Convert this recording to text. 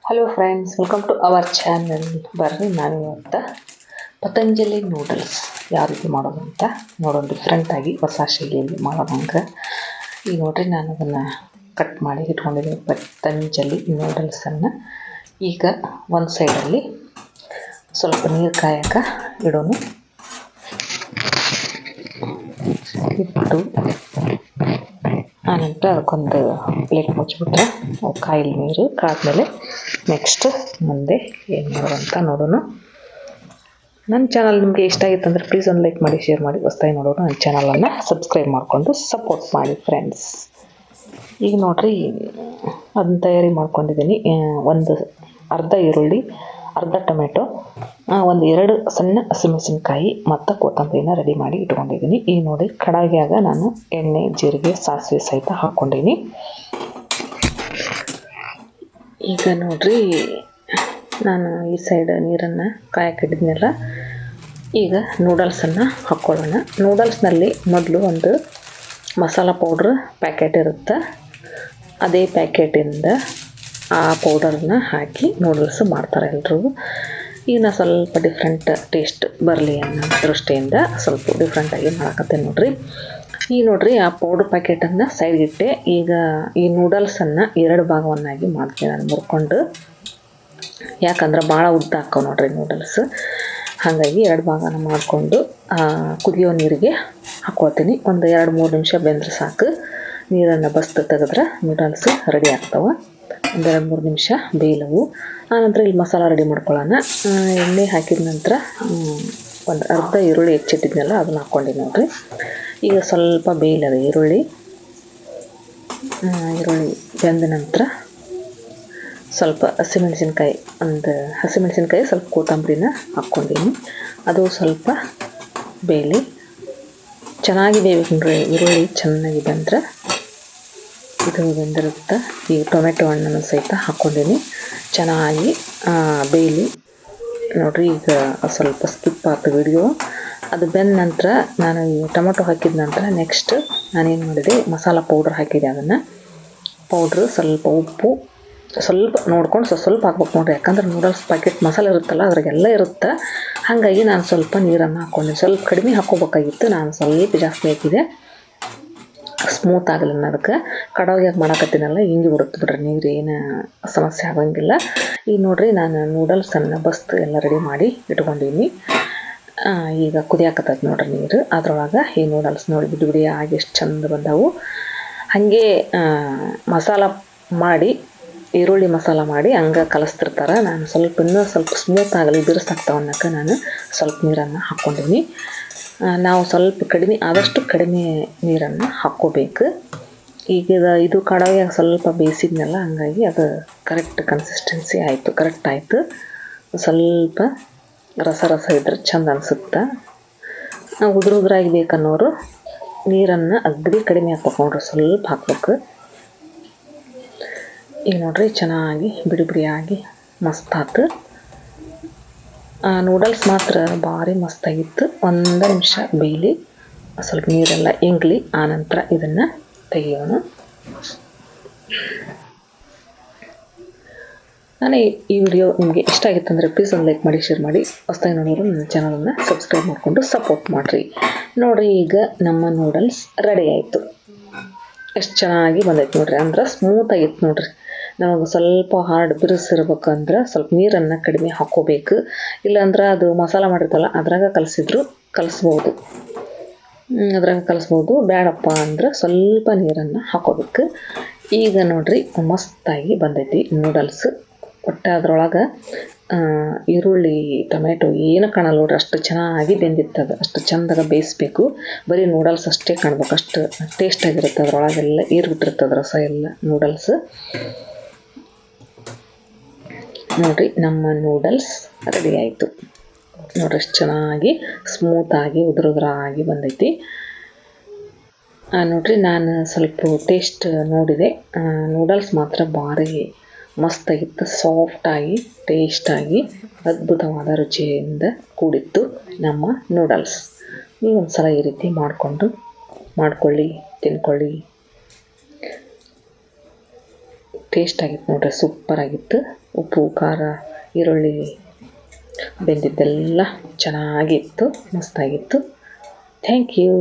Hello friends, welcome to our channel. ಬರ್ರಿ ನಾನು ಇವತ್ತು ಪತಂಜಲಿ ನೂಡಲ್ಸ್ ಯಾವ ರೀತಿ ಮಾಡೋದು ಅಂತ ನೋಡೋಣ. ಡಿಫ್ರೆಂಟಾಗಿ ಹೊಸ ಶೈಲಿಯಲ್ಲಿ ಮಾಡೋದಂಗೆ ಈಗ ನೋಡ್ರಿ, ನಾನು ಅದನ್ನು ಕಟ್ ಮಾಡಿ ಇಟ್ಕೊಂಡಿದ್ದೀನಿ ಪತಂಜಲಿ ನೂಡಲ್ಸನ್ನು. ಈಗ ಒಂದು ಸೈಡಲ್ಲಿ ಸ್ವಲ್ಪ ನೀರು ಕಾಯಕ್ಕೆ ಇಡೋಣ. ಇಟ್ಟು ಆನಂತರ ಅದಕ್ಕೊಂದು ಪ್ಲೇಟ್ ಮುಚ್ಚಿಬಿಟ್ರೆ ಕಾಯಿಲ್ ನೀರು ಕಾದ್ಮೇಲೆ ನೆಕ್ಸ್ಟ್ ಮುಂದೆ ಏನು ಮಾಡೋದಂತ ನೋಡೋಣ. ನನ್ನ ಚಾನಲ್ ನಿಮಗೆ ಇಷ್ಟ ಆಗಿತ್ತು ಅಂದರೆ ಪ್ಲೀಸ್ ಒಂದು ಲೈಕ್ ಮಾಡಿ, ಶೇರ್ ಮಾಡಿ. ಹೊಸ್ದಾಗಿ ನೋಡೋರು ನನ್ನ ಚಾನಲನ್ನು ಸಬ್ಸ್ಕ್ರೈಬ್ ಮಾಡಿಕೊಂಡು ಸಪೋರ್ಟ್ ಮಾಡಿ ಫ್ರೆಂಡ್ಸ್. ಈಗ ನೋಡಿರಿ, ಅದನ್ನ ತಯಾರಿ ಮಾಡ್ಕೊಂಡಿದ್ದೀನಿ. ಒಂದು ಅರ್ಧ ಈರುಳ್ಳಿ, ಅರ್ಧ ಟೊಮೆಟೊ, ಒಂದು 2 ಸಣ್ಣ ಹಸಿಮೆಣಸಿನ್ಕಾಯಿ ಮತ್ತು ಕೊತ್ತಂಬರಿನ ರೆಡಿ ಮಾಡಿ ಇಟ್ಕೊಂಡಿದ್ದೀನಿ. ಈಗ ನೋಡಿ, ಕಡಾಯಿಯಾಗ ನಾನು ಎಣ್ಣೆ, ಜೀರಿಗೆ, ಸಾಸಿವೆ ಸಹಿತ ಹಾಕ್ಕೊಂಡೀನಿ. ಈಗ ನೋಡ್ರಿ, ನಾನು ಈ ಸೈಡ್ ನೀರನ್ನು ಕಾಯಕ್ಕಿಟ್ಟಿದ್ನೆಲ್ಲ. ಈಗ ನೂಡಲ್ಸನ್ನು ಹಾಕ್ಕೊಳ್ಳೋಣ. ನೂಡಲ್ಸ್ನಲ್ಲಿ ಮೊದಲು ಒಂದು ಮಸಾಲ ಪೌಡ್ರ್ ಪ್ಯಾಕೆಟ್ ಇರುತ್ತೆ. ಅದೇ ಪ್ಯಾಕೆಟಿಂದ ಆ ಪೌಡರನ್ನ ಹಾಕಿ ನೂಡಲ್ಸ್ ಮಾಡ್ತಾರೆ ಎಲ್ಲರೂ. ಈಗ ನಾನು ಸ್ವಲ್ಪ ಡಿಫ್ರೆಂಟ್ ಟೇಸ್ಟ್ ಬರಲಿ ಅನ್ನೋ ದೃಷ್ಟಿಯಿಂದ ಸ್ವಲ್ಪ ಡಿಫ್ರೆಂಟಾಗಿ ಮಾಡಕತ್ತೇನೆ ನೋಡ್ರಿ. ಈಗ ನೋಡ್ರಿ, ಆ ಪೌಡ್ರ್ ಪ್ಯಾಕೆಟನ್ನು ಸೈಡ್ಗಿಟ್ಟೆ. ಈಗ ಈ ನೂಡಲ್ಸನ್ನು 2 ಭಾಗವನ್ನಾಗಿ ಮಾಡ್ತೀನಿ ನಾನು ಮುರ್ಕೊಂಡು. ಯಾಕಂದ್ರೆ ಭಾಳ ಉದ್ದ ಹಾಕೋ ನೋಡ್ರಿ ನೂಡಲ್ಸ್. ಹಾಗಾಗಿ 2 ಭಾಗನ ಮಾಡಿಕೊಂಡು ಕುದಿಯೋ ನೀರಿಗೆ ಹಾಕ್ಕೊಳ್ತೀನಿ. ಒಂದು 2-3 ನಿಮಿಷ ಬೆಂದ್ರೆ ಸಾಕು. ನೀರನ್ನು ಬಸ್ದು ತೆಗೆದ್ರೆ ನೂಡಲ್ಸ್ ರೆಡಿ ಆಗ್ತಾವೆ. ಒಂದು 2-3 ನಿಮಿಷ ಬೇಯಲವು. ಆನಂತರ ಇಲ್ಲಿ ಮಸಾಲ ರೆಡಿ ಮಾಡ್ಕೊಳ್ಳೋಣ. ಎಣ್ಣೆ ಹಾಕಿದ ನಂತರ ಒಂದು ಅರ್ಧ ಈರುಳ್ಳಿ ಹೆಚ್ಚಿಟ್ಟಿದ್ನೆಲ್ಲ ಅದನ್ನು ಹಾಕ್ಕೊಂಡಿನಿ ನೋಡ್ರಿ. ಈಗ ಸ್ವಲ್ಪ ಬೇಯಲದ ಈರುಳ್ಳಿ ಬೆಂದ ನಂತರ ಸ್ವಲ್ಪ ಹಸಿಮೆಣಸಿನ್ಕಾಯಿ, ಸ್ವಲ್ಪ ಕೊತ್ತಂಬರಿನ ಹಾಕ್ಕೊಂಡಿನಿ. ಅದು ಸ್ವಲ್ಪ ಬೇಯಲಿ. ಚೆನ್ನಾಗಿ ಬೇಯಬೇಕು ನೋಡ್ರಿ. ಈರುಳ್ಳಿ ಚೆನ್ನಾಗಿ ಬೆಂದ್ರೆ ಇದು ಬೆಂದಿರುತ್ತೆ. ಈಗ ಟೊಮೆಟೊ ಹಣ್ಣನ್ನು ಸಹಿತ ಹಾಕ್ಕೊಂಡಿನಿ. ಚೆನ್ನಾಗಿ ಬೇಯಲಿ ನೋಡ್ರಿ. ಈಗ ಸ್ವಲ್ಪ ಸ್ಕಿಪ್ ಆಯ್ತು ವಿಡಿಯೋ. ಅದು ಬೆಂದ ನಂತರ ನಾನು ಈ ಟೊಮೆಟೊ ಹಾಕಿದ ನಂತರ ನೆಕ್ಸ್ಟ್ ನಾನೇನು ಮಾಡಿದೆ, ಮಸಾಲ ಪೌಡ್ರ್ ಹಾಕಿದೆ. ಅದನ್ನು ಪೌಡ್ರು, ಸ್ವಲ್ಪ ಉಪ್ಪು, ಸ್ವಲ್ಪ ನೋಡ್ಕೊಂಡು ಸ್ವಲ್ಪ ಹಾಕ್ಬೇಕು ನೋಡ್ರಿ. ಯಾಕಂದ್ರೆ ನೂಡಲ್ಸ್ ಪ್ಯಾಕೆಟ್ ಮಸಾಲೆ ಇರುತ್ತಲ್ಲ, ಅದ್ರಾಗೆಲ್ಲ ಇರುತ್ತೆ. ಹಾಗಾಗಿ ನಾನು ಸ್ವಲ್ಪ ನೀರನ್ನು ಹಾಕ್ಕೊಂಡಿನಿ. ಸ್ವಲ್ಪ ಕಡಿಮೆ ಹಾಕ್ಕೋಬೇಕಾಗಿತ್ತು, ನಾನು ಸ್ವಲ್ಪ ಜಾಸ್ತಿ ಹಾಕಿದೆ. ಸ್ಮೂತ್ ಆಗಲಿ ಅನ್ನೋದಕ್ಕೆ. ಕಡಾಯಿಯಾಗ ಮಾಡಕತ್ತೀನಲ್ಲ, ಹಿಂಗೆ ಬಿಡುತ್ತೆ ಬಿಡ್ರಿ, ನೀರು ಏನು ಸಮಸ್ಯೆ ಆಗೋಂಗಿಲ್ಲ. ಈಗ ನೋಡ್ರಿ, ನಾನು ನೂಡಲ್ಸನ್ನು ಬಸ್ತು ಎಲ್ಲ ರೆಡಿ ಮಾಡಿ ಇಟ್ಕೊಂಡೀನಿ. ಈಗ ಕುದಿಯಾಕತ್ತೈತೆ ನೋಡ್ರಿ ನೀರು. ಅದ್ರೊಳಗೆ ಈ ನೂಡಲ್ಸ್ ನೋಡಿ ಬಿಡಿ ಆಗಿ ಎಷ್ಟು ಚಂದ ಬಂದವು. ಹಾಗೆ ಮಸಾಲ ಮಾಡಿ, ಈರುಳ್ಳಿ ಮಸಾಲ ಮಾಡಿ ಹಂಗೆ ಕಲಿಸ್ತಿರ್ತಾರೆ. ನಾನು ಇನ್ನೂ ಸ್ವಲ್ಪ ಸ್ಮೂತ್ ಆಗಲಿ, ಬಿರುಸಾಗ್ತಾವೆ ಅನ್ನೋಕ್ಕೆ ನಾನು ಸ್ವಲ್ಪ ನೀರನ್ನು ಹಾಕ್ಕೊಂಡೀನಿ. ನಾವು ಸ್ವಲ್ಪ ಆದಷ್ಟು ಕಡಿಮೆ ನೀರನ್ನು ಹಾಕ್ಕೋಬೇಕು. ಈಗ ಇದು ಕಡಾಯಿಯಾಗ ಸ್ವಲ್ಪ ಬೇಯಿಸಿದ್ನಲ್ಲ, ಹಂಗಾಗಿ ಅದು ಕರೆಕ್ಟ್ ಕನ್ಸಿಸ್ಟೆನ್ಸಿ ಆಯಿತು, ಕರೆಕ್ಟ್ ಆಯಿತು. ಸ್ವಲ್ಪ ರಸ ಇದ್ರೆ ಚಂದ ಅನಿಸುತ್ತೆ. ಉದುರಾಗಿ ಬೇಕನ್ನೋರು ನೀರನ್ನು ಅಗದಿ ಕಡಿಮೆ ಹಾಕ್ಬೇಕು ನೋಡ್ರಿ, ಸ್ವಲ್ಪ ಹಾಕ್ಬೇಕು. ಈಗ ನೋಡ್ರಿ, ಚೆನ್ನಾಗಿ ಬಿಡಿಯಾಗಿ ಮಸ್ತ್ ಆಯ್ತು. ನೂಡಲ್ಸ್ ಮಾತ್ರ ಭಾರಿ ಮಸ್ತಾಗಿತ್ತು. 1 ನಿಮಿಷ ಬೇಯಲಿ, ಸ್ವಲ್ಪ ನೀರೆಲ್ಲ ಇಂಗಲಿ. ಆನಂತರ ಇದನ್ನು ತೆಗಿಯೋಣ. ನಾನು ಈ ವಿಡಿಯೋ ನಿಮಗೆ ಇಷ್ಟ ಆಗಿತ್ತು ಅಂದರೆ ಪ್ಲೀಸ್ ಒಂದು ಲೈಕ್ ಮಾಡಿ, ಶೇರ್ ಮಾಡಿ. ಹೊಸ್ದಾಗಿ ನೋಡೋರು ನನ್ನ ಚಾನಲನ್ನು ಸಬ್ಸ್ಕ್ರೈಬ್ ಮಾಡಿಕೊಂಡು ಸಪೋರ್ಟ್ ಮಾಡಿರಿ ನೋಡಿರಿ. ಈಗ ನಮ್ಮ ನೂಡಲ್ಸ್ ರೆಡಿ ಆಯಿತು. ಎಷ್ಟು ಚೆನ್ನಾಗಿ ಬಂದೈತೆ ನೋಡ್ರಿ. ಅಂದ್ರೆ ಸ್ಮೂತ್ ಆಗಿತ್ತು ನೋಡ್ರಿ. ನಮಗೆ ಸ್ವಲ್ಪ ಹಾರ್ಡ್ ಬಿರುಸಿರ್ಬೇಕಂದ್ರೆ ಸ್ವಲ್ಪ ನೀರನ್ನು ಕಡಿಮೆ ಹಾಕ್ಕೋಬೇಕು. ಇಲ್ಲಾಂದ್ರೆ ಅದು ಮಸಾಲ ಮಾಡಿರ್ತಲ್ಲ, ಅದ್ರಾಗ ಕಲಿಸ್ಬೋದು. ಬೇಡಪ್ಪ ಅಂದ್ರೆ ಸ್ವಲ್ಪ ನೀರನ್ನು ಹಾಕ್ಕೋಬೇಕು. ಈಗ ನೋಡ್ರಿ, ಮಸ್ತಾಗಿ ಬಂದೈತಿ ನೂಡಲ್ಸ್. ಒಟ್ಟು ಅದ್ರೊಳಗೆ ಈರುಳ್ಳಿ, ಟೊಮೆಟೊ ಏನು ಕಾಣಲ್ಲ ನೋಡ್ರಿ, ಅಷ್ಟು ಚೆನ್ನಾಗಿ ಬೆಂದಿರ್ತದೆ. ಅಷ್ಟು ಚೆಂದಾಗ ಬೇಯಿಸ್ಬೇಕು. ಬರೀ ನೂಡಲ್ಸ್ ಅಷ್ಟೇ ಕಾಣ್ಬೇಕು, ಅಷ್ಟು ಟೇಸ್ಟಾಗಿರುತ್ತೆ. ಅದ್ರೊಳಗೆಲ್ಲ ಬಿಟ್ಟಿರ್ತದೆ ರಸ ಎಲ್ಲ ನೂಡಲ್ಸ್. ನೋಡಿರಿ, ನಮ್ಮ ನೂಡಲ್ಸ್ ರೆಡಿ ಆಯಿತು ನೋಡ್ರಿ. ಎಷ್ಟು ಚೆನ್ನಾಗಿ ಸ್ಮೂತಾಗಿ ಉದುರಾಗಿ ಬಂದೈತಿ ನೋಡ್ರಿ. ನಾನು ಸ್ವಲ್ಪ ಟೇಸ್ಟ್ ನೋಡಿದೆ. ನೂಡಲ್ಸ್ ಮಾತ್ರ ಭಾರಿ ಮಸ್ತಾಗಿತ್ತು. ಸಾಫ್ಟಾಗಿ, ಟೇಸ್ಟಾಗಿ, ಅದ್ಭುತವಾದ ರುಚಿಯಿಂದ ಕೂಡಿತ್ತು ನಮ್ಮ ನೂಡಲ್ಸ್. ನೀವು ಒಂದು ಸಲ ಈ ರೀತಿ ಮಾಡ್ಕೊಳ್ಳಿ, ತಿನ್ಕೊಳ್ಳಿ. ಟೇಸ್ಟ್ ಆಗಿತ್ತು ನೋಡ್ರಿ, ಸೂಪರ್ ಆಗಿತ್ತು. ಉಪ್ಪು ಖಾರ ಈರುಳ್ಳಿ ಬೆಂದಿದ್ದೆಲ್ಲ ಚೆನ್ನಾಗಿತ್ತು, ಮಸ್ತಾಗಿತ್ತು. Thank you.